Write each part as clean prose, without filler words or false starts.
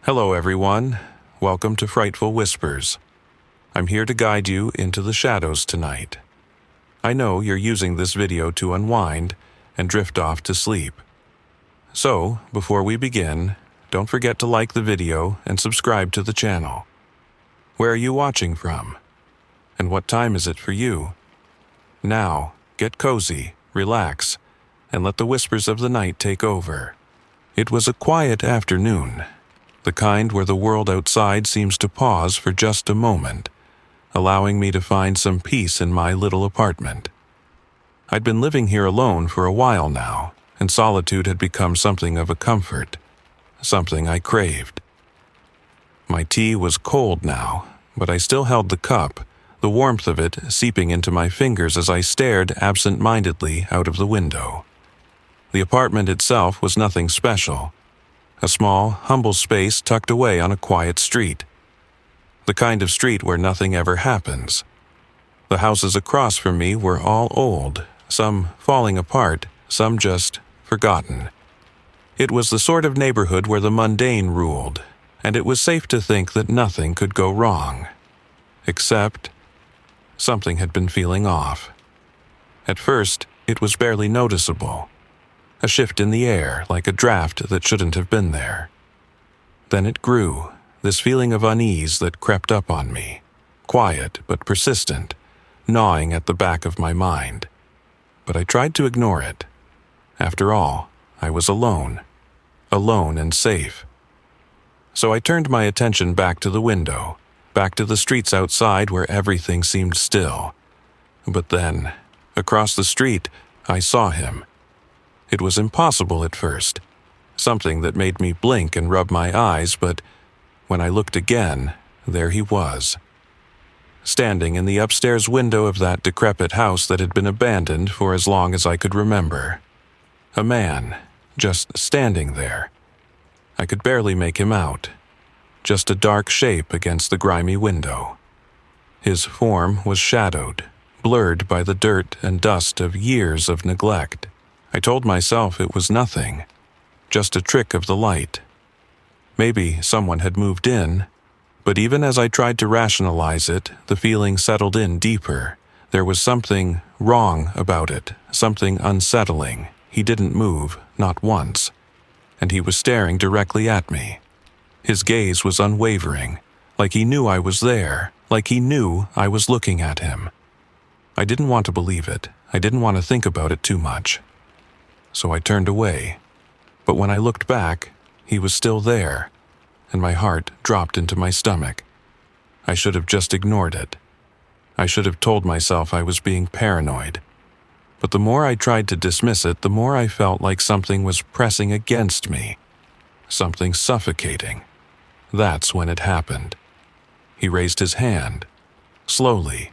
Hello everyone, welcome to Frightful Whispers. I'm here to guide you into the shadows tonight. I know you're using this video to unwind and drift off to sleep. So, before we begin, don't forget to like the video and subscribe to the channel. Where are you watching from? And what time is it for you? Now, get cozy, relax, and let the whispers of the night take over. It was a quiet afternoon. The kind where the world outside seems to pause for just a moment, allowing me to find some peace in my little apartment. I'd been living here alone for a while now, and solitude had become something of a comfort, something I craved. My tea was cold now, but I still held the cup, the warmth of it seeping into my fingers as I stared absent-mindedly out of the window. The apartment itself was nothing special. A small, humble space tucked away on a quiet street. The kind of street where nothing ever happens. The houses across from me were all old, some falling apart, some just forgotten. It was the sort of neighborhood where the mundane ruled, and it was safe to think that nothing could go wrong. Except, something had been feeling off. At first, it was barely noticeable. A shift in the air, like a draft that shouldn't have been there. Then it grew, this feeling of unease that crept up on me, quiet but persistent, gnawing at the back of my mind. But I tried to ignore it. After all, I was alone and safe. So I turned my attention back to the window, back to the streets outside where everything seemed still. But then, across the street, I saw him. It was impossible at first, something that made me blink and rub my eyes, but when I looked again, there he was. Standing in the upstairs window of that decrepit house that had been abandoned for as long as I could remember. A man, just standing there. I could barely make him out, just a dark shape against the grimy window. His form was shadowed, blurred by the dirt and dust of years of neglect. I told myself it was nothing, just a trick of the light. Maybe someone had moved in, but even as I tried to rationalize it, the feeling settled in deeper. There was something wrong about it, something unsettling. He didn't move, not once, and he was staring directly at me. His gaze was unwavering, like he knew I was there, like he knew I was looking at him. I didn't want to believe it. I didn't want to think about it too much. So I turned away. But when I looked back, he was still there, and my heart dropped into my stomach. I should have just ignored it. I should have told myself I was being paranoid. But the more I tried to dismiss it, the more I felt like something was pressing against me. Something suffocating. That's when it happened. He raised his hand. Slowly.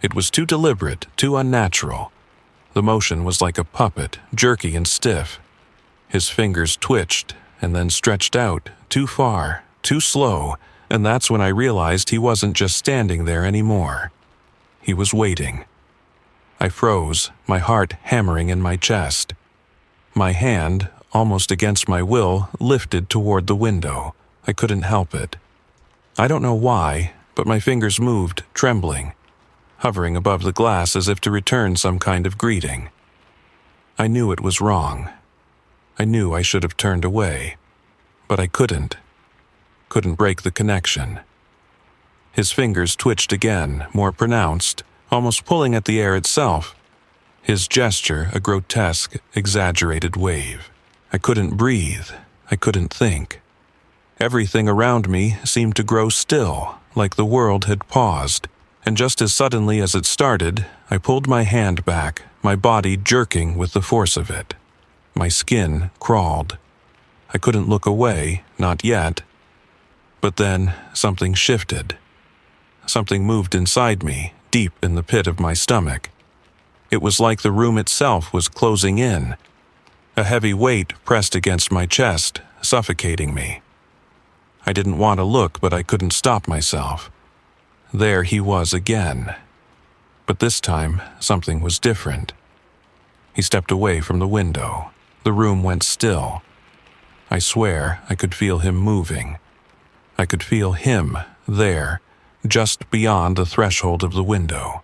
It was too deliberate, too unnatural. The motion was like a puppet, jerky and stiff. His fingers twitched and then stretched out, too far, too slow, and that's when I realized he wasn't just standing there anymore. He was waiting. I froze, my heart hammering in my chest. My hand, almost against my will, lifted toward the window. I couldn't help it. I don't know why, but my fingers moved, trembling, hovering above the glass as if to return some kind of greeting. I knew it was wrong. I knew I should have turned away, but I couldn't break the connection. His fingers twitched again, more pronounced, almost pulling at the air itself. His gesture a grotesque, exaggerated wave. I couldn't breathe. I couldn't think. Everything around me seemed to grow still, like the world had paused. And just as suddenly as it started, I pulled my hand back, my body jerking with the force of it. My skin crawled. I couldn't look away, not yet. But then something shifted. Something moved inside me, deep in the pit of my stomach. It was like the room itself was closing in. A heavy weight pressed against my chest, suffocating me. I didn't want to look, but I couldn't stop myself. There he was again. But this time, something was different. He stepped away from the window. The room went still. I swear I could feel him moving, I could feel him there, just beyond the threshold of the window.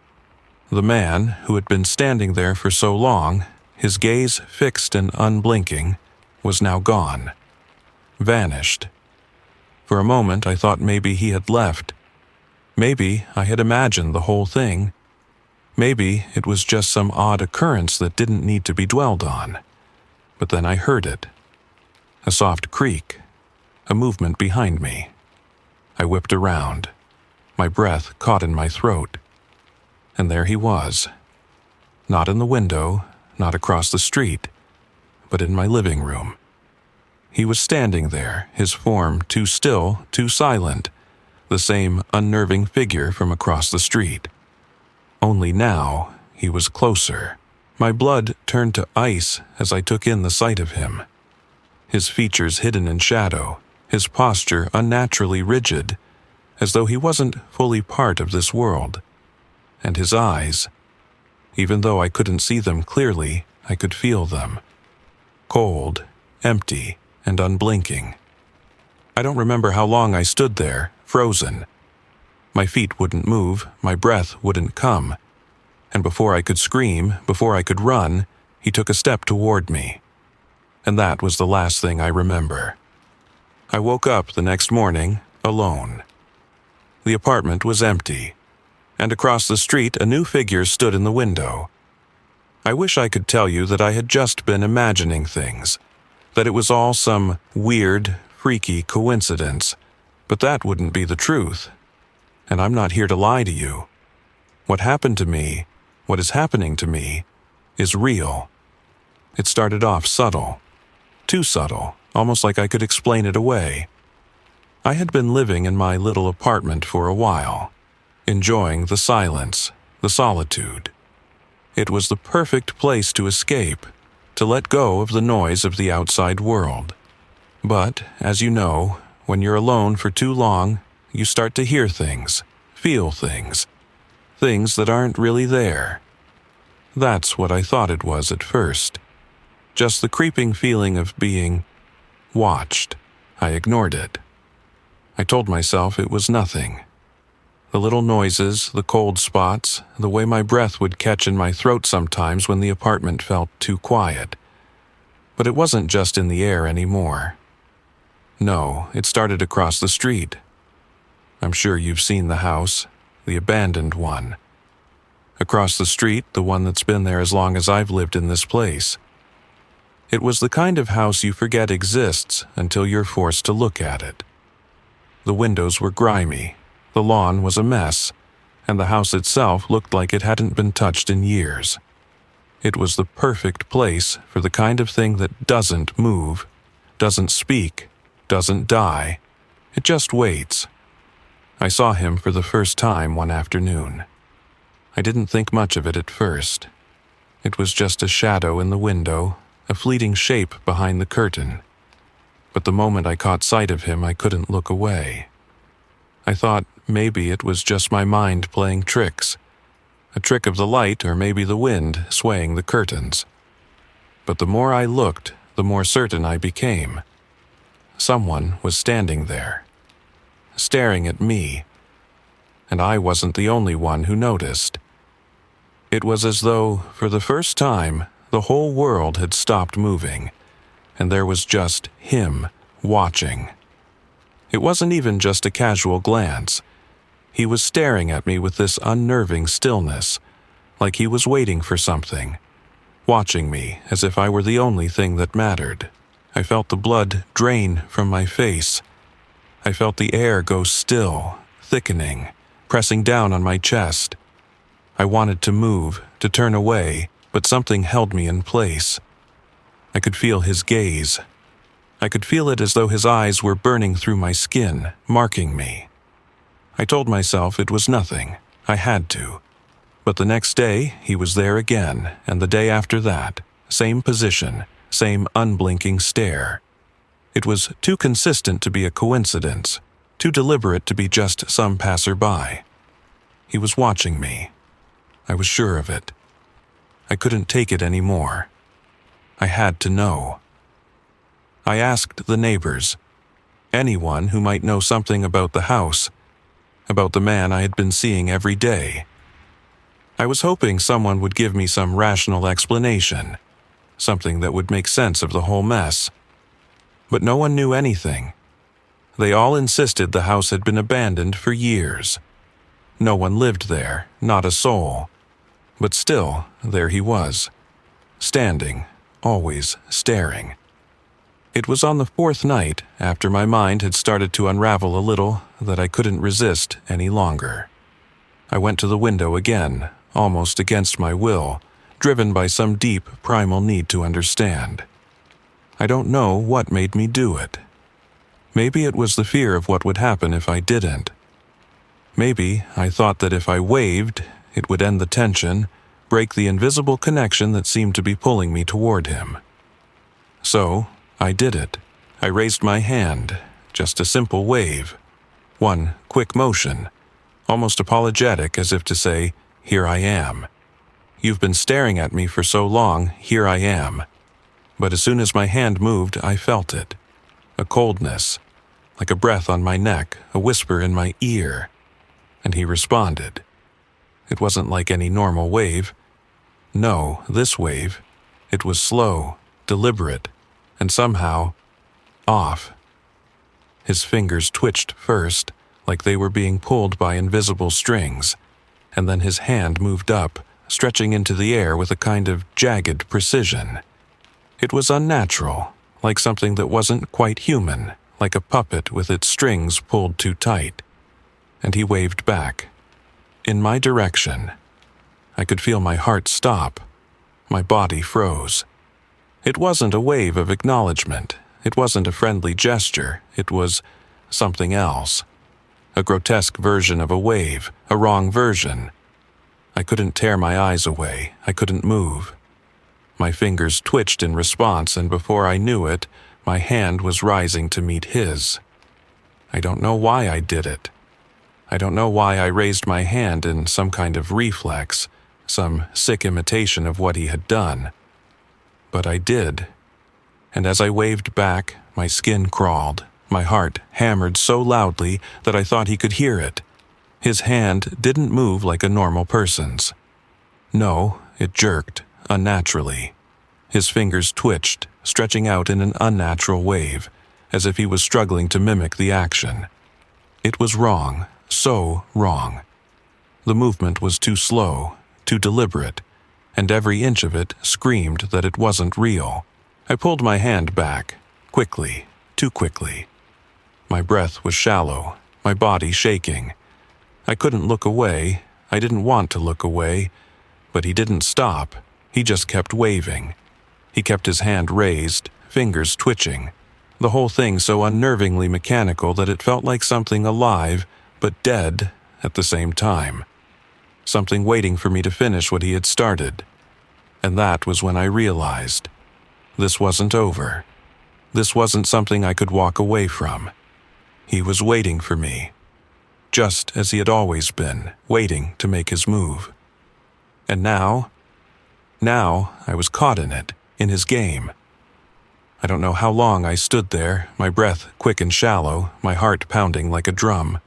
The man who had been standing there for so long, his gaze fixed and unblinking, was now gone. Vanished. For a moment I thought maybe he had left. Maybe I had imagined the whole thing. Maybe it was just some odd occurrence that didn't need to be dwelled on. But then I heard it. A soft creak. A movement behind me. I whipped around. My breath caught in my throat. And there he was. Not in the window, not across the street, but in my living room. He was standing there, his form too still, too silent, the same unnerving figure from across the street. Only now, he was closer. My blood turned to ice as I took in the sight of him. His features hidden in shadow, his posture unnaturally rigid, as though he wasn't fully part of this world. And his eyes, even though I couldn't see them clearly, I could feel them. Cold, empty, and unblinking. I don't remember how long I stood there, frozen. My feet wouldn't move, my breath wouldn't come. And before I could scream, before I could run, he took a step toward me. And that was the last thing I remember. I woke up the next morning, alone. The apartment was empty, and across the street a new figure stood in the window. I wish I could tell you that I had just been imagining things, that it was all some weird, freaky coincidence, but that wouldn't be the truth. And I'm not here to lie to you. What happened to me, what is happening to me, is real. It started off subtle. Too subtle, almost like I could explain it away. I had been living in my little apartment for a while, enjoying the silence, the solitude. It was the perfect place to escape, to let go of the noise of the outside world. But, as you know, when you're alone for too long, you start to hear things, feel things, things that aren't really there. That's what I thought it was at first. Just the creeping feeling of being watched. I ignored it. I told myself it was nothing. The little noises, the cold spots, the way my breath would catch in my throat sometimes when the apartment felt too quiet. But it wasn't just in the air anymore. No, it started across the street. I'm sure you've seen the house, the abandoned one. Across the street, the one that's been there as long as I've lived in this place. It was the kind of house you forget exists until you're forced to look at it. The windows were grimy, the lawn was a mess, and the house itself looked like it hadn't been touched in years. It was the perfect place for the kind of thing that doesn't move, doesn't speak, doesn't die. It just waits. I saw him for the first time one afternoon. I didn't think much of it at first. It was just a shadow in the window, a fleeting shape behind the curtain. But the moment I caught sight of him, I couldn't look away. I thought maybe it was just my mind playing tricks, a trick of the light or maybe the wind swaying the curtains. But the more I looked, the more certain I became. Someone was standing there, staring at me, and I wasn't the only one who noticed. It was as though, for the first time, the whole world had stopped moving, and there was just him watching. It wasn't even just a casual glance. He was staring at me with this unnerving stillness, like he was waiting for something, watching me as if I were the only thing that mattered. I felt the blood drain from my face. I felt the air go still, thickening, pressing down on my chest. I wanted to move, to turn away, but something held me in place. I could feel his gaze. I could feel it as though his eyes were burning through my skin, marking me. I told myself it was nothing. I had to. But the next day, he was there again, and the day after that, same position, same unblinking stare. It was too consistent to be a coincidence, too deliberate to be just some passerby. He was watching me. I was sure of it. I couldn't take it anymore. I had to know. I asked the neighbors. anyone who might know something about the house, about the man I had been seeing every day. I was hoping someone would give me some rational explanation, something that would make sense of the whole mess. But no one knew anything. They all insisted the house had been abandoned for years. No one lived there, not a soul. But still, there he was, standing, always staring. It was on the fourth night, after my mind had started to unravel a little, that I couldn't resist any longer. I went to the window again, almost against my will, driven by some deep, primal need to understand. I don't know what made me do it. Maybe it was the fear of what would happen if I didn't. Maybe I thought that if I waved, it would end the tension, break the invisible connection that seemed to be pulling me toward him. So, I did it. I raised my hand, just a simple wave. One quick motion, almost apologetic, as if to say, "Here I am. You've been staring at me for so long, here I am." But as soon as my hand moved, I felt it. A coldness, like a breath on my neck, a whisper in my ear. And he responded. It wasn't like any normal wave. No, this wave, it was slow, deliberate, and somehow off. His fingers twitched first, like they were being pulled by invisible strings, and then his hand moved up, stretching into the air with a kind of jagged precision. It was unnatural, like something that wasn't quite human, like a puppet with its strings pulled too tight. And he waved back, in my direction. I could feel my heart stop. My body froze. It wasn't a wave of acknowledgement. It wasn't a friendly gesture. It was something else. A grotesque version of a wave, a wrong version. I couldn't tear my eyes away. I couldn't move. My fingers twitched in response, and before I knew it, my hand was rising to meet his. I don't know why I did it. I don't know why I raised my hand in some kind of reflex, some sick imitation of what he had done. But I did. And as I waved back, my skin crawled. My heart hammered so loudly that I thought he could hear it. His hand didn't move like a normal person's. No, it jerked, unnaturally. His fingers twitched, stretching out in an unnatural wave, as if he was struggling to mimic the action. It was wrong, so wrong. The movement was too slow, too deliberate, and every inch of it screamed that it wasn't real. I pulled my hand back, quickly, too quickly. My breath was shallow, my body shaking. I couldn't look away. I didn't want to look away, but he didn't stop. He just kept waving. He kept his hand raised, fingers twitching, the whole thing so unnervingly mechanical that it felt like something alive, but dead at the same time. Something waiting for me to finish what he had started. And that was when I realized. This wasn't over. This wasn't something I could walk away from. He was waiting for me, just as he had always been, waiting to make his move. And now I was caught in it, in his game. I don't know how long I stood there, my breath quick and shallow, my heart pounding like a drum.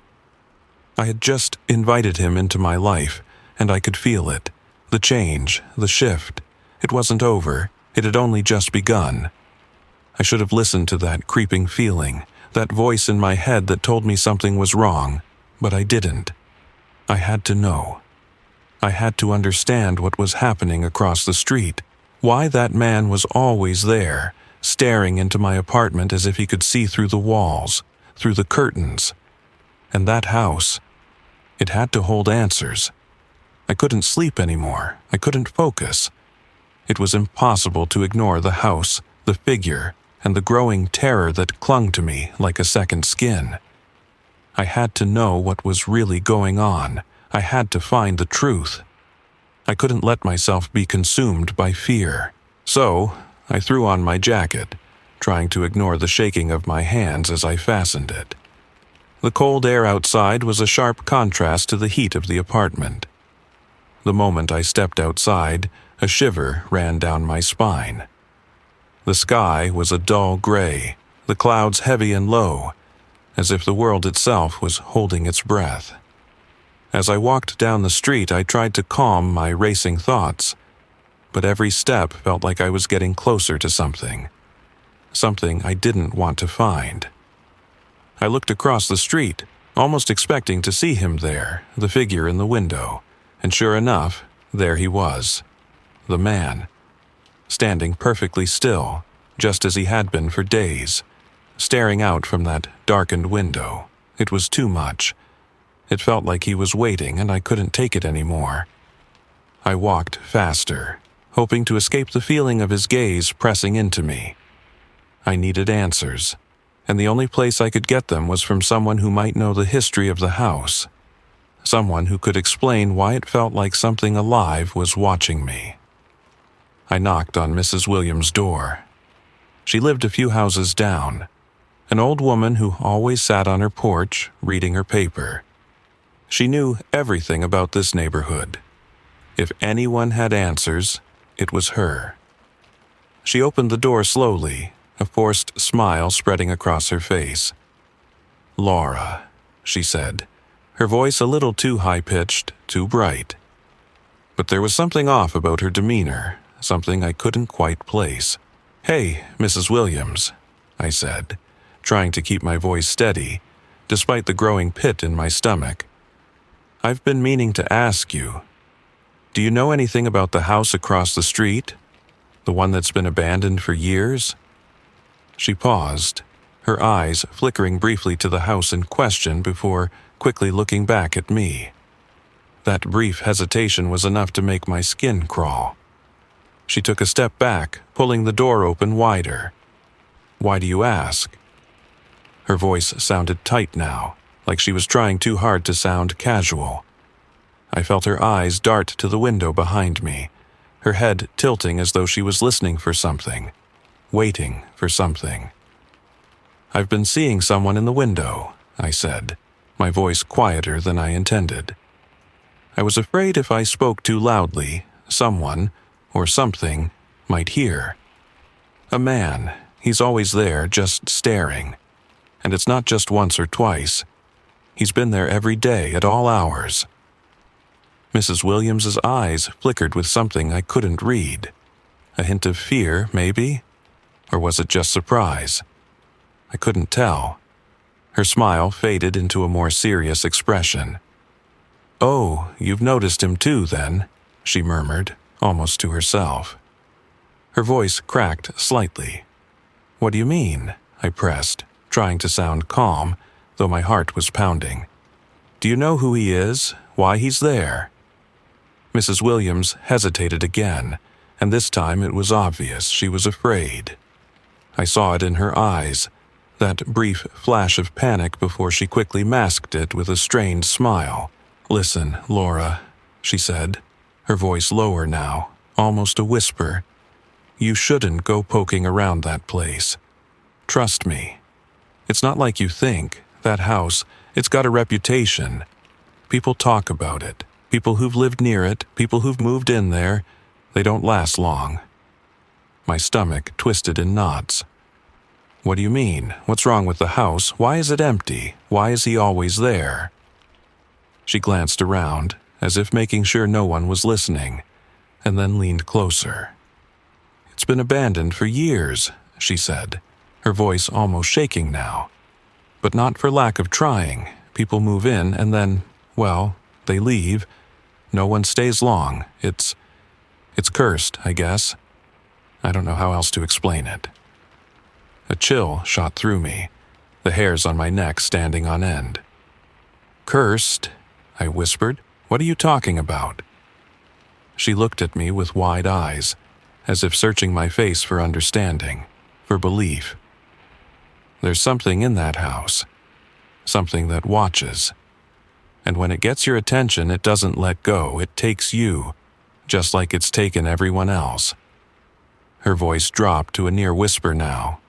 I had just invited him into my life, and I could feel it, the change, the shift. It wasn't over, it had only just begun. I should have listened to that creeping feeling, that voice in my head that told me something was wrong, but I didn't. I had to know. I had to understand what was happening across the street, why that man was always there, staring into my apartment as if he could see through the walls, through the curtains. And that house, it had to hold answers. I couldn't sleep anymore. I couldn't focus. It was impossible to ignore the house, the figure, and the growing terror that clung to me like a second skin. I had to know what was really going on. I had to find the truth. I couldn't let myself be consumed by fear. So, I threw on my jacket, trying to ignore the shaking of my hands as I fastened it. The cold air outside was a sharp contrast to the heat of the apartment. The moment I stepped outside, a shiver ran down my spine. The sky was a dull gray, the clouds heavy and low, as if the world itself was holding its breath. As I walked down the street, I tried to calm my racing thoughts, but every step felt like I was getting closer to something I didn't want to find. I looked across the street, almost expecting to see him there, the figure in the window, and sure enough, there he was, the man, standing perfectly still, just as he had been for days, staring out from that darkened window. It was too much. It felt like he was waiting, and I couldn't take it anymore. I walked faster, hoping to escape the feeling of his gaze pressing into me. I needed answers, and the only place I could get them was from someone who might know the history of the house, someone who could explain why it felt like something alive was watching me. I knocked on Mrs. Williams' door. She lived a few houses down, an old woman who always sat on her porch reading her paper. She knew everything about this neighborhood. If anyone had answers, it was her. She opened the door slowly, a forced smile spreading across her face. "Laura," she said, her voice a little too high-pitched, too bright. But there was something off about her demeanor, something I couldn't quite place. "Hey, Mrs. Williams," I said, trying to keep my voice steady, despite the growing pit in my stomach. "I've been meaning to ask you, do you know anything about the house across the street? The one that's been abandoned for years?" She paused, her eyes flickering briefly to the house in question before quickly looking back at me. That brief hesitation was enough to make my skin crawl. She took a step back, pulling the door open wider. "Why do you ask?" Her voice sounded tight now, like she was trying too hard to sound casual. I felt her eyes dart to the window behind me, her head tilting as though she was listening for something, waiting for something. "I've been seeing someone in the window," I said, my voice quieter than I intended. I was afraid if I spoke too loudly, someone, or something, might hear. "A man, he's always there, just staring. And it's not just once or twice. He's been there every day at all hours." Mrs. Williams's eyes flickered with something I couldn't read. A hint of fear, maybe? Or was it just surprise? I couldn't tell. Her smile faded into a more serious expression. "Oh, you've noticed him too, then," she murmured, almost to herself. Her voice cracked slightly. "What do you mean?" I pressed, trying to sound calm, though my heart was pounding. "Do you know who he is? Why he's there?" Mrs. Williams hesitated again, and this time it was obvious she was afraid. I saw it in her eyes, that brief flash of panic before she quickly masked it with a strained smile. "Listen, Laura," she said, her voice lower now, almost a whisper. "You shouldn't go poking around that place. Trust me. It's not like you think. That house, it's got a reputation. People talk about it. People who've lived near it, people who've moved in there. They don't last long." My stomach twisted in knots. "What do you mean? What's wrong with the house? Why is it empty? Why is he always there?" She glanced around, as if making sure no one was listening, and then leaned closer. "It's been abandoned for years," she said, her voice almost shaking now. "But not for lack of trying. People move in and then, well, they leave. No one stays long. It's cursed, I guess. I don't know how else to explain it." A chill shot through me, the hairs on my neck standing on end. "Cursed?" I whispered. "What are you talking about?" She looked at me with wide eyes, as if searching my face for understanding, for belief. "There's something in that house, something that watches. And when it gets your attention, it doesn't let go. It takes you, just like it's taken everyone else." Her voice dropped to a near whisper now.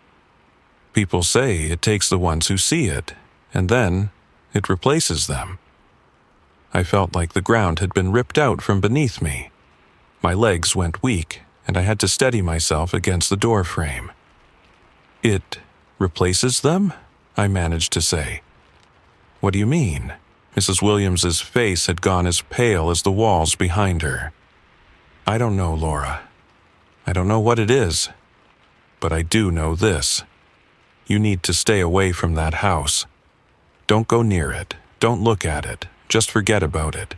"People say it takes the ones who see it, and then it replaces them." I felt like the ground had been ripped out from beneath me. My legs went weak, and I had to steady myself against the door frame. "It replaces them?" I managed to say. "What do you mean?" Mrs. Williams's face had gone as pale as the walls behind her. "I don't know, Laura. I don't know what it is. But I do know this. You need to stay away from that house. Don't go near it. Don't look at it. Just forget about it.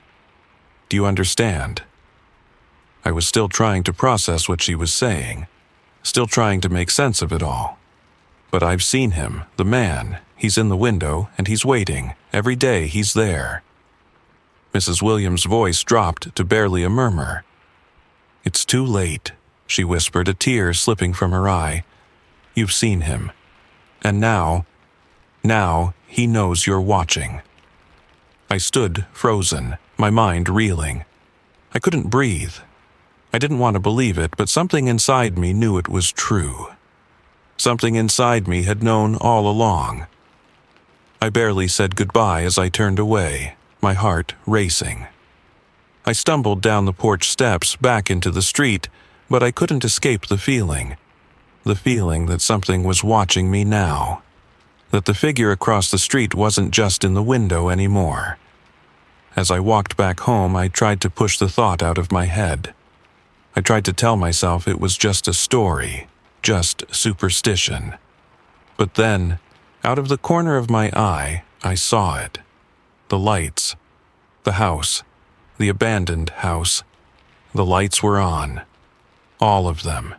Do you understand?" I was still trying to process what she was saying, still trying to make sense of it all. "But I've seen him, the man. He's in the window, and he's waiting. Every day he's there." Mrs. Williams' voice dropped to barely a murmur. "It's too late," she whispered, a tear slipping from her eye. "You've seen him. And now he knows you're watching." I stood frozen, my mind reeling. I couldn't breathe. I didn't want to believe it, but something inside me knew it was true. Something inside me had known all along. I barely said goodbye as I turned away, my heart racing. I stumbled down the porch steps back into the street, but I couldn't escape the feeling that something was watching me now, that the figure across the street wasn't just in the window anymore. As I walked back home, I tried to push the thought out of my head. I tried to tell myself it was just a story, just superstition. But then, out of the corner of my eye, I saw it. The lights. The house. The abandoned house. The lights were on. All of them.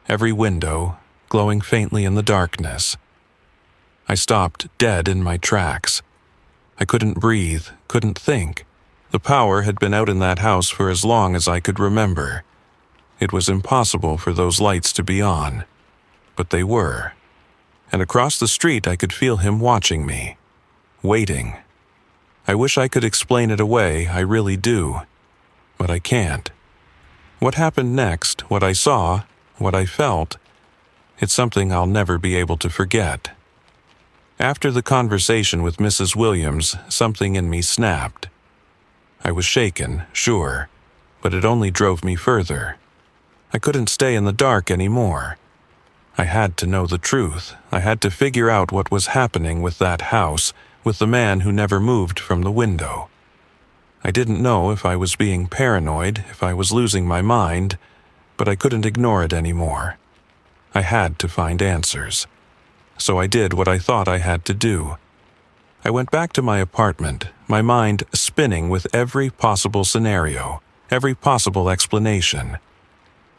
Every window, glowing faintly in the darkness. I stopped dead in my tracks. I couldn't breathe, couldn't think. The power had been out in that house for as long as I could remember. It was impossible for those lights to be on. But they were. And across the street I could feel him watching me. Waiting. I wish I could explain it away, I really do. But I can't. What happened next, what I saw, what I felt, it's something I'll never be able to forget. After the conversation with Mrs. Williams, something in me snapped. I was shaken, sure, but it only drove me further. I couldn't stay in the dark anymore. I had to know the truth. I had to figure out what was happening with that house, with the man who never moved from the window. I didn't know if I was being paranoid, if I was losing my mind, but I couldn't ignore it anymore. I had to find answers. So I did what I thought I had to do. I went back to my apartment, my mind spinning with every possible scenario, every possible explanation.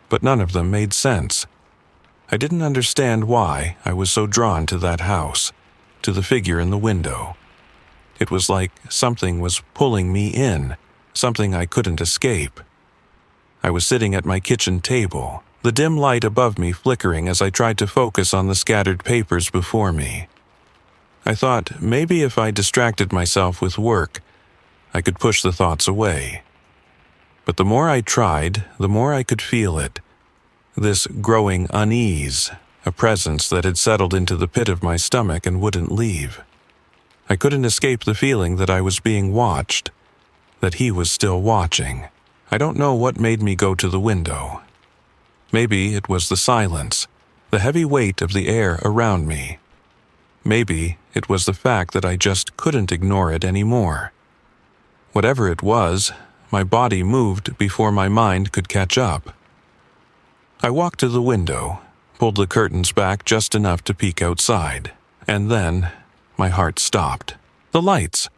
But none of them made sense. I didn't understand why I was so drawn to that house, to the figure in the window. It was like something was pulling me in, something I couldn't escape. I was sitting at my kitchen table, the dim light above me flickering as I tried to focus on the scattered papers before me. I thought maybe if I distracted myself with work, I could push the thoughts away. But the more I tried, the more I could feel it. This growing unease, a presence that had settled into the pit of my stomach and wouldn't leave. I couldn't escape the feeling that I was being watched, that he was still watching. I don't know what made me go to the window. Maybe it was the silence, the heavy weight of the air around me. Maybe it was the fact that I just couldn't ignore it anymore. Whatever it was, my body moved before my mind could catch up. I walked to the window, pulled the curtains back just enough to peek outside, and then my heart stopped. The lights!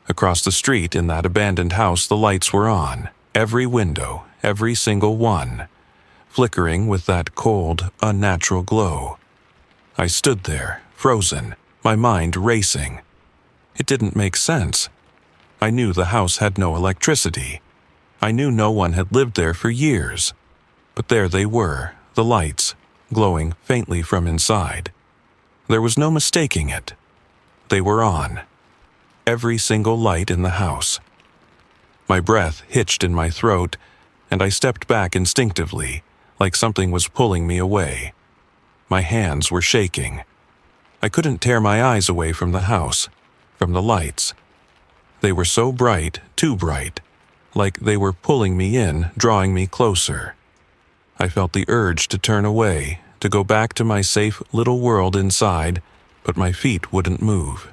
Across the street in that abandoned house, the lights were on. Every window, every single one, flickering with that cold, unnatural glow. I stood there, frozen, my mind racing. It didn't make sense. I knew the house had no electricity. I knew no one had lived there for years. But there they were, the lights, glowing faintly from inside. There was no mistaking it. They were on. Every single light in the house. My breath hitched in my throat, and I stepped back instinctively, like something was pulling me away. My hands were shaking. I couldn't tear my eyes away from the house, from the lights. They were so bright, too bright, like they were pulling me in, drawing me closer. I felt the urge to turn away, to go back to my safe little world inside, but my feet wouldn't move.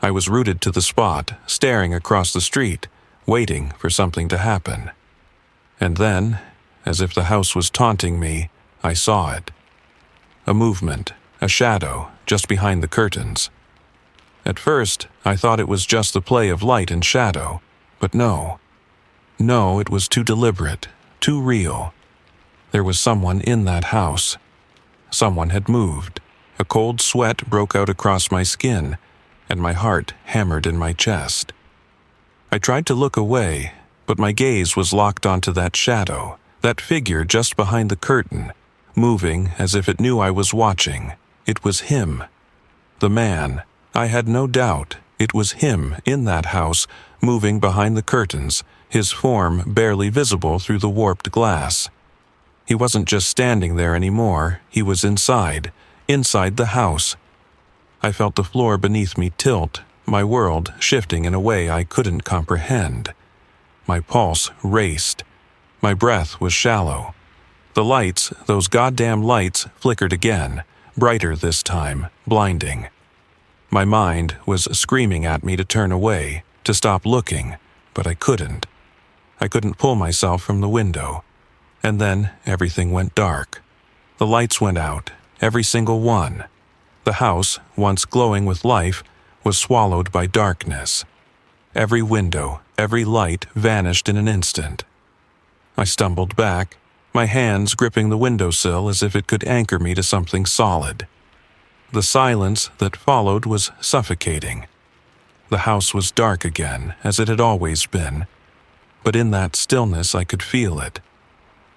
I was rooted to the spot, staring across the street, waiting for something to happen. And then, as if the house was taunting me, I saw it. A movement, a shadow, just behind the curtains. At first, I thought it was just the play of light and shadow, but no. No, it was too deliberate, too real. There was someone in that house. Someone had moved. A cold sweat broke out across my skin, and my heart hammered in my chest. I tried to look away, but my gaze was locked onto that shadow, that figure just behind the curtain, moving as if it knew I was watching. It was him. The man. I had no doubt. It was him in that house, moving behind the curtains, his form barely visible through the warped glass. He wasn't just standing there anymore, he was inside the house. I felt the floor beneath me tilt, my world shifting in a way I couldn't comprehend. My pulse raced. My breath was shallow. The lights, those goddamn lights, flickered again, brighter this time, blinding. My mind was screaming at me to turn away, to stop looking, but I couldn't. I couldn't pull myself from the window. And then everything went dark. The lights went out, every single one. The house, once glowing with life, was swallowed by darkness. Every window, every light vanished in an instant. I stumbled back, my hands gripping the windowsill as if it could anchor me to something solid. The silence that followed was suffocating. The house was dark again, as it had always been. But in that stillness I could feel it.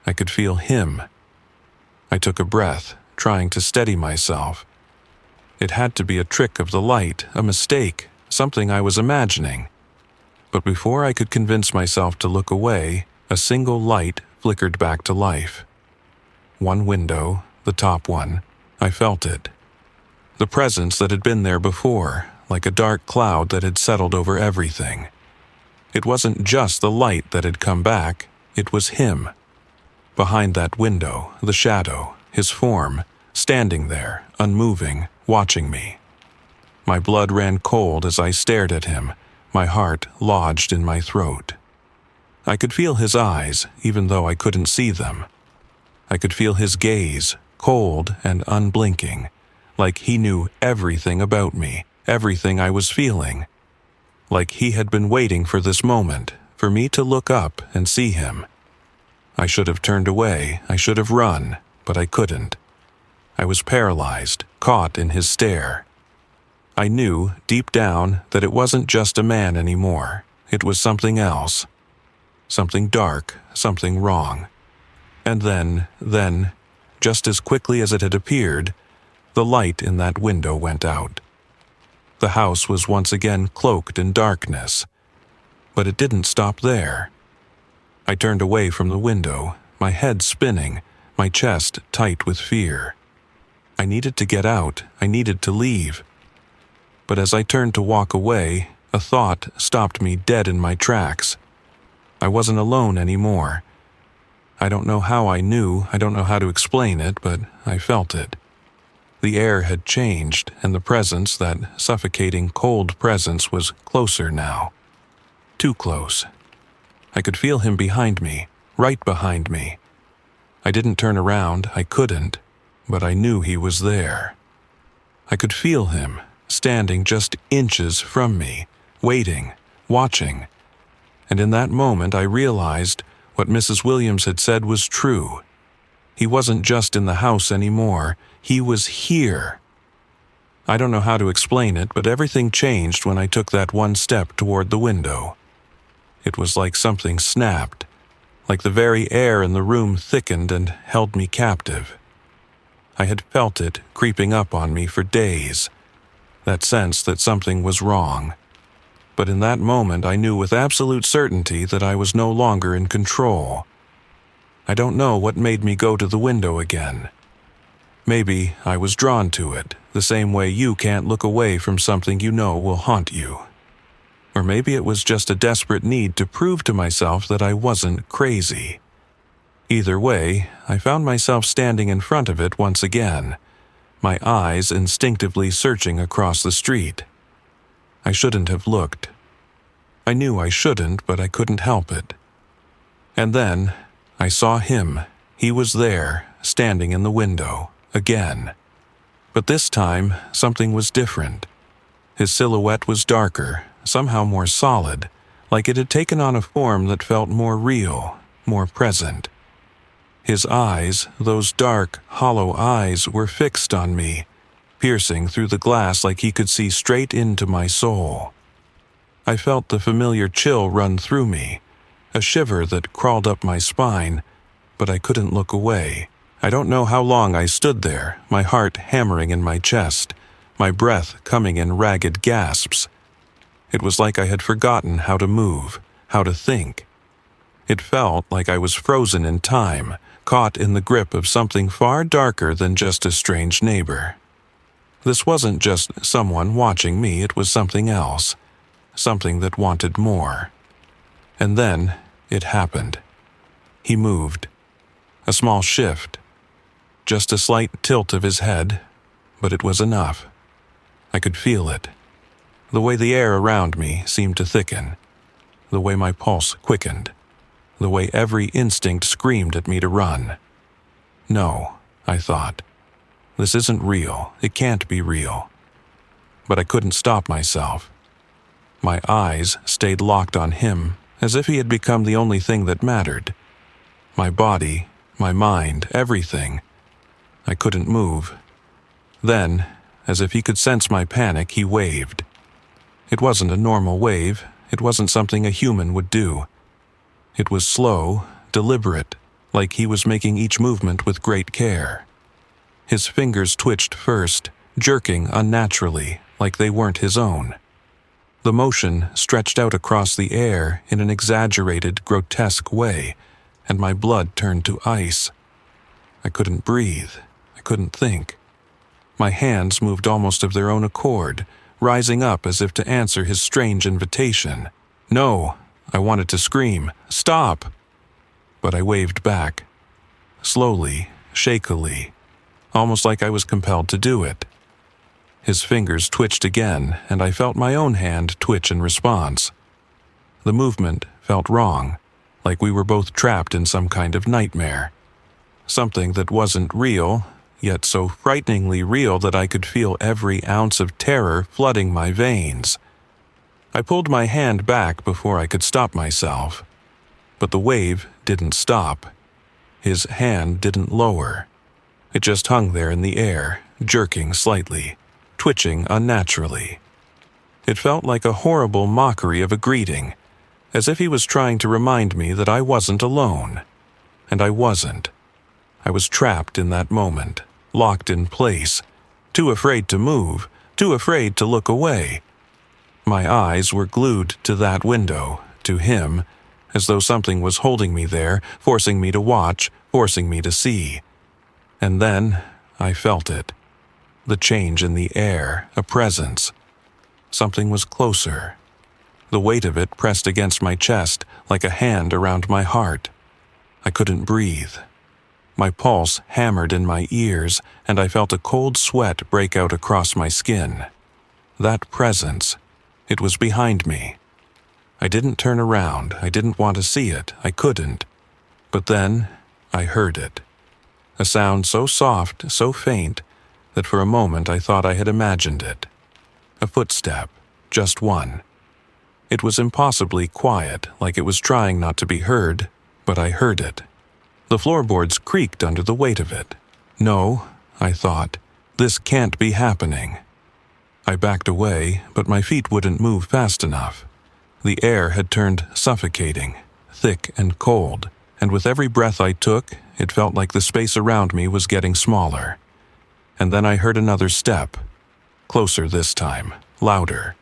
I could feel him. I took a breath, trying to steady myself. It had to be a trick of the light, a mistake, something I was imagining. But before I could convince myself to look away, a single light flickered back to life. One window, the top one, I felt it. The presence that had been there before, like a dark cloud that had settled over everything. It wasn't just the light that had come back, it was him. Behind that window, the shadow, his form, standing there, unmoving, watching me. My blood ran cold as I stared at him, my heart lodged in my throat. I could feel his eyes, even though I couldn't see them. I could feel his gaze, cold and unblinking, like he knew everything about me, everything I was feeling. Like he had been waiting for this moment, for me to look up and see him. I should have turned away, I should have run, but I couldn't. I was paralyzed, caught in his stare. I knew, deep down, that it wasn't just a man anymore. It was something else. Something dark, something wrong. And then, just as quickly as it had appeared, the light in that window went out. The house was once again cloaked in darkness. But it didn't stop there. I turned away from the window, my head spinning, my chest tight with fear. I needed to get out, I needed to leave. But as I turned to walk away, a thought stopped me dead in my tracks. I wasn't alone anymore. I don't know how I knew, I don't know how to explain it, but I felt it. The air had changed, and the presence, that suffocating cold presence, was closer now. Too close. I could feel him behind me, right behind me. I didn't turn around, I couldn't, but I knew he was there. I could feel him, standing just inches from me, waiting, watching. And in that moment I realized what Mrs. Williams had said was true. He wasn't just in the house anymore, he was here. I don't know how to explain it, but everything changed when I took that one step toward the window. It was like something snapped, like the very air in the room thickened and held me captive. I had felt it creeping up on me for days, that sense that something was wrong. But in that moment I knew with absolute certainty that I was no longer in control. I don't know what made me go to the window again. Maybe I was drawn to it, the same way you can't look away from something you know will haunt you. Or maybe it was just a desperate need to prove to myself that I wasn't crazy. Either way, I found myself standing in front of it once again, my eyes instinctively searching across the street. I shouldn't have looked. I knew I shouldn't, but I couldn't help it. And then I saw him. He was there, standing in the window, again. But this time, something was different. His silhouette was darker, somehow more solid, like it had taken on a form that felt more real, more present. His eyes, those dark, hollow eyes, were fixed on me, piercing through the glass like he could see straight into my soul. I felt the familiar chill run through me, a shiver that crawled up my spine, but I couldn't look away. I don't know how long I stood there, my heart hammering in my chest, my breath coming in ragged gasps. It was like I had forgotten how to move, how to think. It felt like I was frozen in time, caught in the grip of something far darker than just a strange neighbor. This wasn't just someone watching me, it was something else, something that wanted more. And then it happened. He moved. A small shift. Just a slight tilt of his head, but it was enough. I could feel it. The way the air around me seemed to thicken. The way my pulse quickened. The way every instinct screamed at me to run. No, I thought. This isn't real. It can't be real. But I couldn't stop myself. My eyes stayed locked on him, as if he had become the only thing that mattered. My body, my mind, everything. I couldn't move. Then, as if he could sense my panic, he waved. It wasn't a normal wave. It wasn't something a human would do. It was slow, deliberate, like he was making each movement with great care. His fingers twitched first, jerking unnaturally, like they weren't his own. The motion stretched out across the air in an exaggerated, grotesque way, and my blood turned to ice. I couldn't breathe. I couldn't think. My hands moved almost of their own accord, rising up as if to answer his strange invitation. No, I wanted to scream, "Stop!" But I waved back. Slowly, shakily, almost like I was compelled to do it. His fingers twitched again, and I felt my own hand twitch in response. The movement felt wrong, like we were both trapped in some kind of nightmare. Something that wasn't real, yet so frighteningly real that I could feel every ounce of terror flooding my veins. I pulled my hand back before I could stop myself. But the wave didn't stop. His hand didn't lower. It just hung there in the air, jerking slightly, twitching unnaturally. It felt like a horrible mockery of a greeting, as if he was trying to remind me that I wasn't alone. And I wasn't. I was trapped in that moment, locked in place, too afraid to move, too afraid to look away. My eyes were glued to that window, to him, as though something was holding me there, forcing me to watch, forcing me to see. And then I felt it. The change in the air, a presence. Something was closer. The weight of it pressed against my chest like a hand around my heart. I couldn't breathe. My pulse hammered in my ears, and I felt a cold sweat break out across my skin. That presence, it was behind me. I didn't turn around. I didn't want to see it. I couldn't. But then I heard it. A sound so soft, so faint, that for a moment I thought I had imagined it. A footstep, just one. It was impossibly quiet, like it was trying not to be heard, but I heard it. The floorboards creaked under the weight of it. No, I thought, this can't be happening. I backed away, but my feet wouldn't move fast enough. The air had turned suffocating, thick and cold, and with every breath I took, it felt like the space around me was getting smaller. And then I heard another step, closer this time, louder.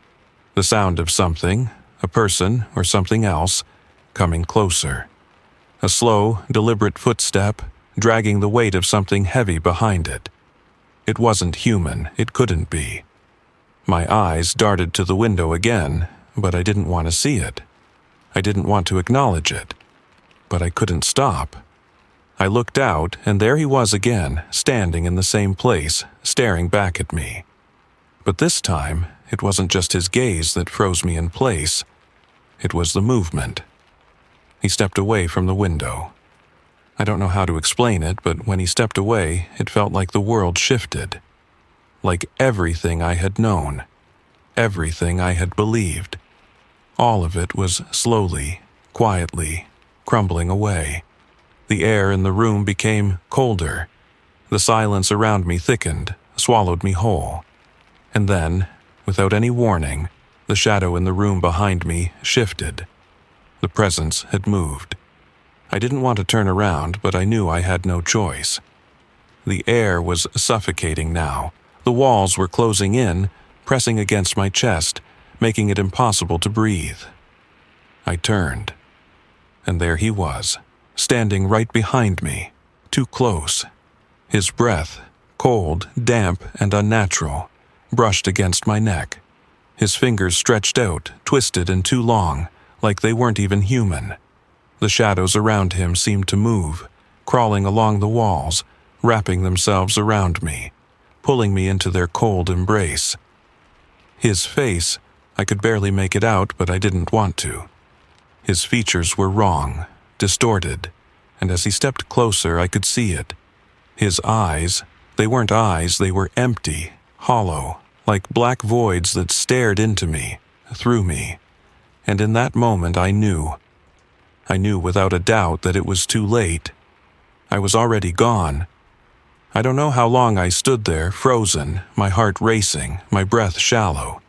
The sound of something, a person or something else, coming closer. A slow, deliberate footstep, dragging the weight of something heavy behind it. It wasn't human, it couldn't be. My eyes darted to the window again, but I didn't want to see it. I didn't want to acknowledge it. But I couldn't stop. I looked out, and there he was again, standing in the same place, staring back at me. But this time, it wasn't just his gaze that froze me in place. It was the movement. He stepped away from the window. I don't know how to explain it, but when he stepped away, it felt like the world shifted. Like everything I had known, everything I had believed. All of it was slowly, quietly, crumbling away. The air in the room became colder. The silence around me thickened, swallowed me whole. And then, without any warning, the shadow in the room behind me shifted. The presence had moved. I didn't want to turn around, but I knew I had no choice. The air was suffocating now. The walls were closing in, pressing against my chest, making it impossible to breathe. I turned, and there he was, standing right behind me, too close. His breath, cold, damp, and unnatural, brushed against my neck. His fingers stretched out, twisted and too long, like they weren't even human. The shadows around him seemed to move, crawling along the walls, wrapping themselves around me, pulling me into their cold embrace. His face, I could barely make it out, but I didn't want to. His features were wrong, distorted, and as he stepped closer, I could see it. His eyes, they weren't eyes, they were empty, hollow, like black voids that stared into me, through me. And in that moment I knew without a doubt that it was too late. I was already gone. I don't know how long I stood there, frozen, my heart racing, my breath shallow.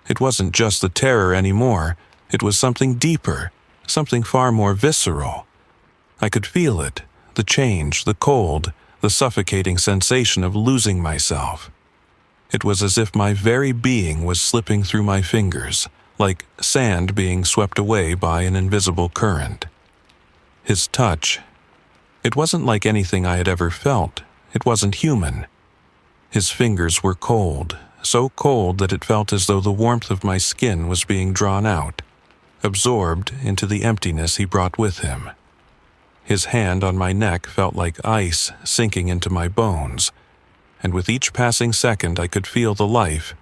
It wasn't just the terror anymore, it was something deeper, something far more visceral. I could feel it, the change, the cold, the suffocating sensation of losing myself. It was as if my very being was slipping through my fingers, like sand being swept away by an invisible current. His touch, it wasn't like anything I had ever felt. It wasn't human. His fingers were cold, so cold that it felt as though the warmth of my skin was being drawn out, absorbed into the emptiness he brought with him. His hand on my neck felt like ice sinking into my bones, and with each passing second I could feel the life,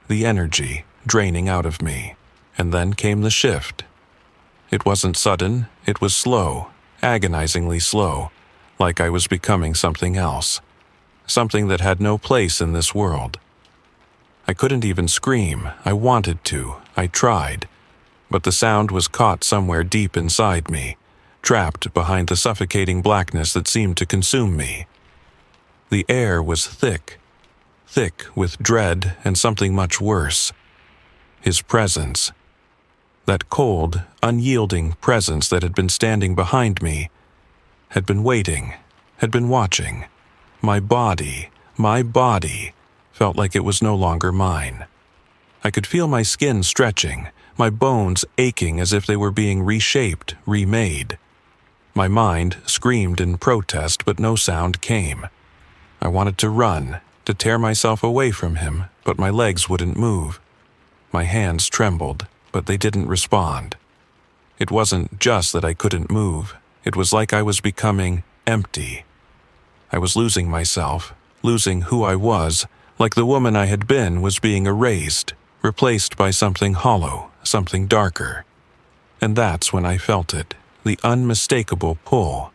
the energy, draining out of me. And then came the shift. It wasn't sudden, it was slow, agonizingly slow, like I was becoming something else, something that had no place in this world. I couldn't even scream. I wanted to. I tried. But the sound was caught somewhere deep inside me, trapped behind the suffocating blackness that seemed to consume me. The air was thick, thick with dread and something much worse. His presence, that cold, unyielding presence that had been standing behind me, had been waiting, had been watching. My body felt like it was no longer mine. I could feel my skin stretching, my bones aching as if they were being reshaped, remade. My mind screamed in protest, but no sound came. I wanted to run, to tear myself away from him, but my legs wouldn't move. My hands trembled, but they didn't respond. It wasn't just that I couldn't move. It was like I was becoming empty. I was losing myself, losing who I was, like the woman I had been was being erased, replaced by something hollow, something darker. And that's when I felt it, the unmistakable pull.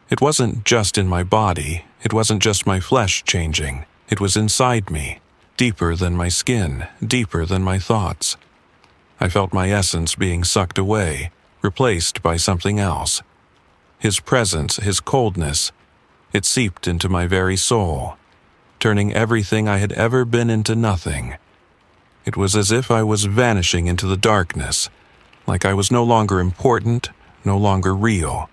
It wasn't just in my body, it wasn't just my flesh changing, it was inside me, deeper than my skin, deeper than my thoughts. I felt my essence being sucked away, replaced by something else. His presence, his coldness, it seeped into my very soul, turning everything I had ever been into nothing. It was as if I was vanishing into the darkness, like I was no longer important, no longer real.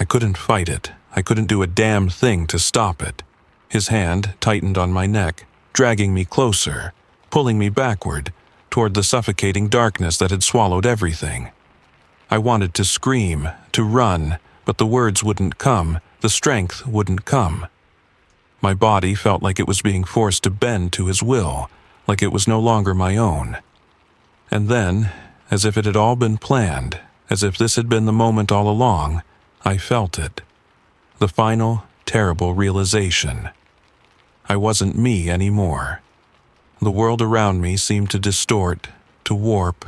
I couldn't fight it. I couldn't do a damn thing to stop it. His hand tightened on my neck, dragging me closer, pulling me backward, toward the suffocating darkness that had swallowed everything. I wanted to scream, to run, but the words wouldn't come, the strength wouldn't come. My body felt like it was being forced to bend to his will, like it was no longer my own. And then, as if it had all been planned, as if this had been the moment all along, I felt it. The final, terrible realization. I wasn't me anymore. The world around me seemed to distort, to warp,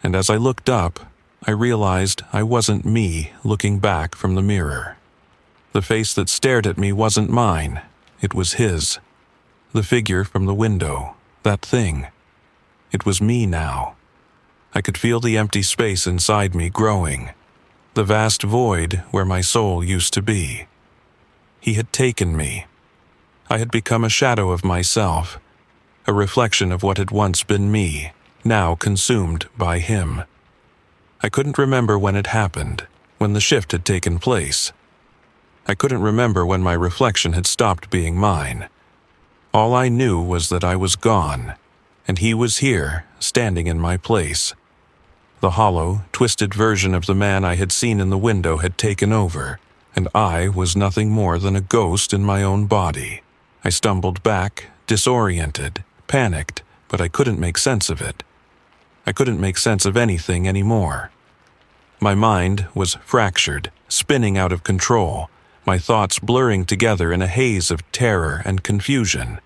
and as I looked up, I realized I wasn't me looking back from the mirror. The face that stared at me wasn't mine, it was his. The figure from the window, that thing. It was me now. I could feel the empty space inside me growing, the vast void where my soul used to be. He had taken me. I had become a shadow of myself, a reflection of what had once been me, now consumed by him. I couldn't remember when it happened, when the shift had taken place. I couldn't remember when my reflection had stopped being mine. All I knew was that I was gone, and he was here, standing in my place. The hollow, twisted version of the man I had seen in the window had taken over, and I was nothing more than a ghost in my own body. I stumbled back, disoriented, panicked, but I couldn't make sense of it. I couldn't make sense of anything anymore. My mind was fractured, spinning out of control, my thoughts blurring together in a haze of terror and confusion.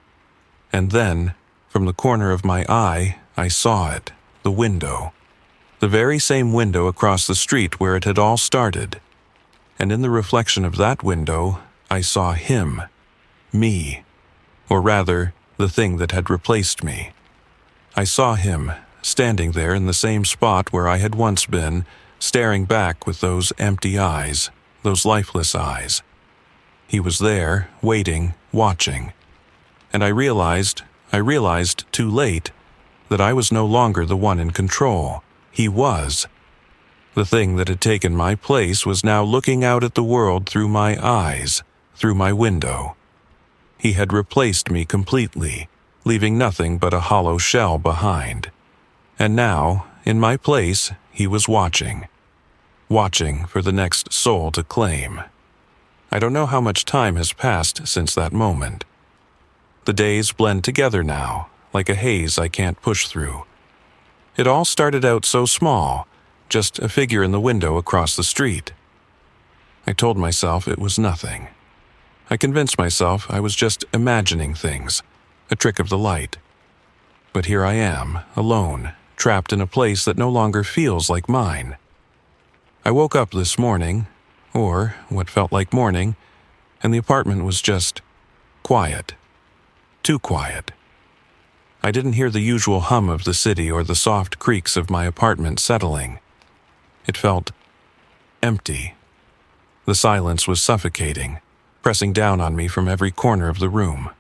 And then, from the corner of my eye, I saw it, the window. The very same window across the street where it had all started. And in the reflection of that window, I saw him, me, or rather, the thing that had replaced me. I saw him, standing there in the same spot where I had once been, staring back with those empty eyes, those lifeless eyes. He was there, waiting, watching. And I realized too late, that I was no longer the one in control. He was. The thing that had taken my place was now looking out at the world through my eyes, through my window. He had replaced me completely, leaving nothing but a hollow shell behind. And now, in my place, he was watching for the next soul to claim. I don't know how much time has passed since that moment. The days blend together now, like a haze I can't push through. It all started out so small, just a figure in the window across the street. I told myself it was nothing. I convinced myself I was just imagining things, a trick of the light. But here I am, alone, trapped in a place that no longer feels like mine. I woke up this morning, or what felt like morning, and the apartment was just quiet. Too quiet. I didn't hear the usual hum of the city or the soft creaks of my apartment settling. It felt empty. The silence was suffocating, pressing down on me from every corner of the room.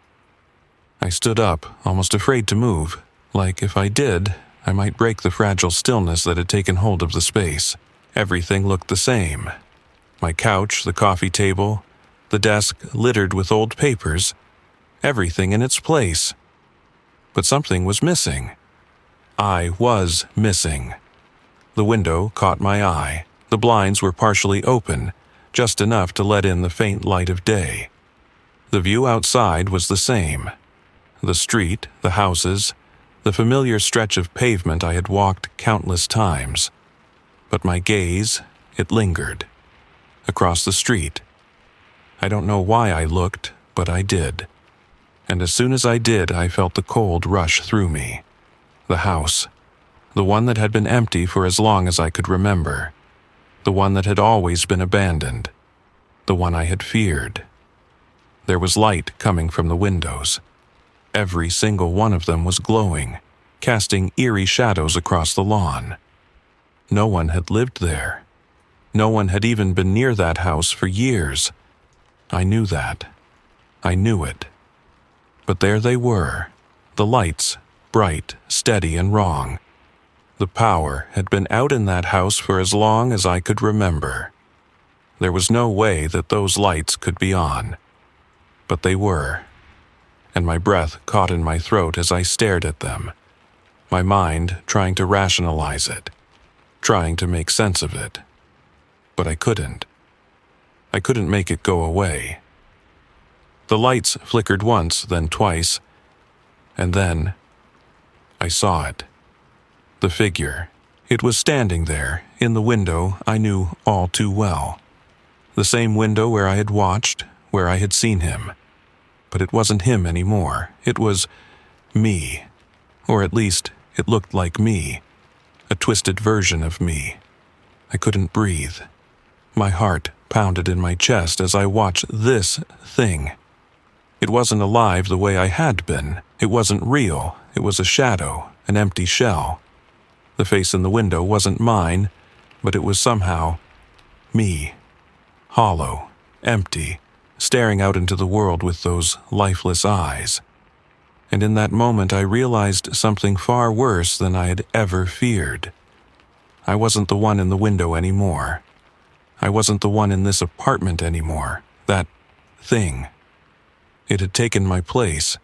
I stood up, almost afraid to move, like if I did, I might break the fragile stillness that had taken hold of the space. Everything looked the same. My couch, the coffee table, the desk littered with old papers, everything in its place. But something was missing. I was missing. The window caught my eye. The blinds were partially open, just enough to let in the faint light of day. The view outside was the same. The street, the houses, the familiar stretch of pavement I had walked countless times. But my gaze, it lingered. Across the street. I don't know why I looked, but I did. And as soon as I did, I felt the cold rush through me. The house. The one that had been empty for as long as I could remember. The one that had always been abandoned. The one I had feared. There was light coming from the windows. Every single one of them was glowing, casting eerie shadows across the lawn. No one had lived there. No one had even been near that house for years. I knew that. I knew it. But there they were, the lights, bright, steady, and wrong. The power had been out in that house for as long as I could remember. There was no way that those lights could be on. But they were. And my breath caught in my throat as I stared at them, my mind trying to rationalize it, trying to make sense of it. But I couldn't. I couldn't make it go away. The lights flickered once, then twice, and then I saw it. The figure. It was standing there, in the window I knew all too well. The same window where I had watched, where I had seen him. But it wasn't him anymore. It was me. Or at least, it looked like me. A twisted version of me. I couldn't breathe. My heart pounded in my chest as I watched this thing. It wasn't alive the way I had been. It wasn't real. It was a shadow, an empty shell. The face in the window wasn't mine, but it was somehow me. Hollow, empty, staring out into the world with those lifeless eyes. And in that moment I realized something far worse than I had ever feared. I wasn't the one in the window anymore. I wasn't the one in this apartment anymore. That thing. It had taken my place.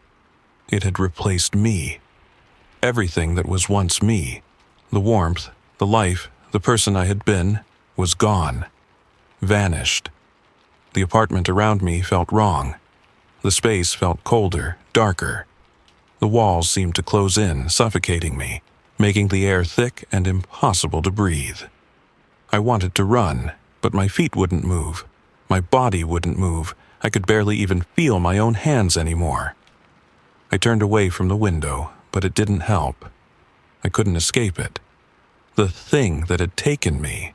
It had replaced me. Everything that was once me, the warmth, the life, the person I had been, was gone. Vanished. The apartment around me felt wrong. The space felt colder, darker. The walls seemed to close in, suffocating me, making the air thick and impossible to breathe. I wanted to run, but my feet wouldn't move. My body wouldn't move. I could barely even feel my own hands anymore. I turned away from the window, but it didn't help. I couldn't escape it. The thing that had taken me.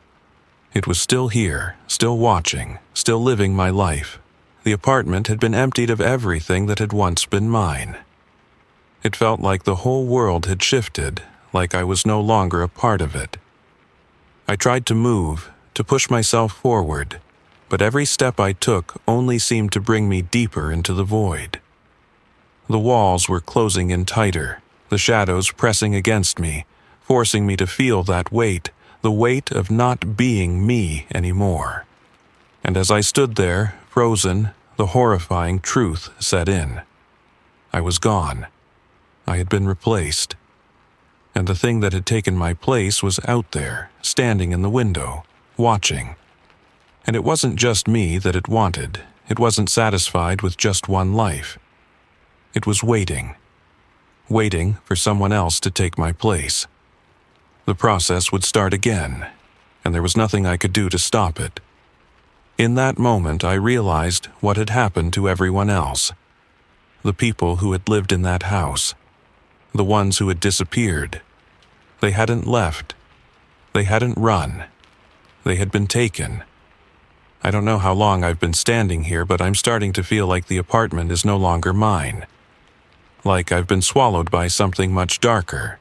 It was still here, still watching, still living my life. The apartment had been emptied of everything that had once been mine. It felt like the whole world had shifted, like I was no longer a part of it. I tried to move, to push myself forward, but every step I took only seemed to bring me deeper into the void. The walls were closing in tighter, the shadows pressing against me, forcing me to feel that weight, the weight of not being me anymore. And as I stood there, frozen, the horrifying truth set in. I was gone. I had been replaced. And the thing that had taken my place was out there, standing in the window, watching. And it wasn't just me that it wanted. It wasn't satisfied with just one life. It was waiting. Waiting for someone else to take my place. The process would start again, and there was nothing I could do to stop it. In that moment, I realized what had happened to everyone else. The people who had lived in that house. The ones who had disappeared. They hadn't left. They hadn't run. They had been taken. I don't know how long I've been standing here, but I'm starting to feel like the apartment is no longer mine. Like I've been swallowed by something much darker.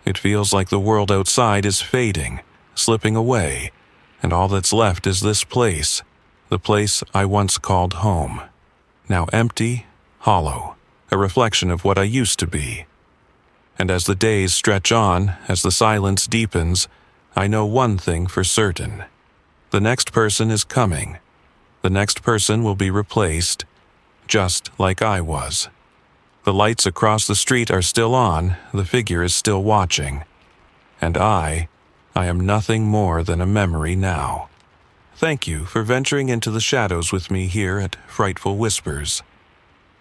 It feels like the world outside is fading, slipping away, and all that's left is this place, the place I once called home. Now empty, hollow, a reflection of what I used to be. And as the days stretch on, as the silence deepens, I know one thing for certain. The next person is coming. The next person will be replaced, just like I was. The lights across the street are still on, the figure is still watching. And I am nothing more than a memory now. Thank you for venturing into the shadows with me here at Frightful Whispers.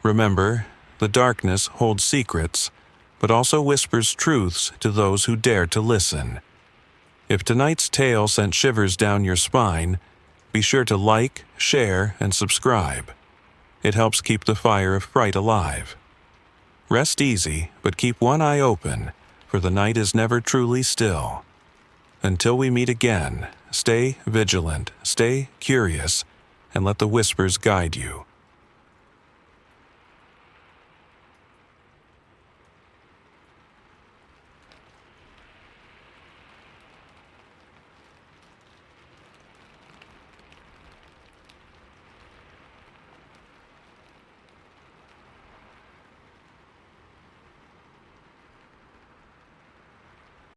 Remember, the darkness holds secrets, but also whispers truths to those who dare to listen. If tonight's tale sent shivers down your spine, be sure to like, share, and subscribe. It helps keep the fire of fright alive. Rest easy, but keep one eye open, for the night is never truly still. Until we meet again, stay vigilant, stay curious, and let the whispers guide you.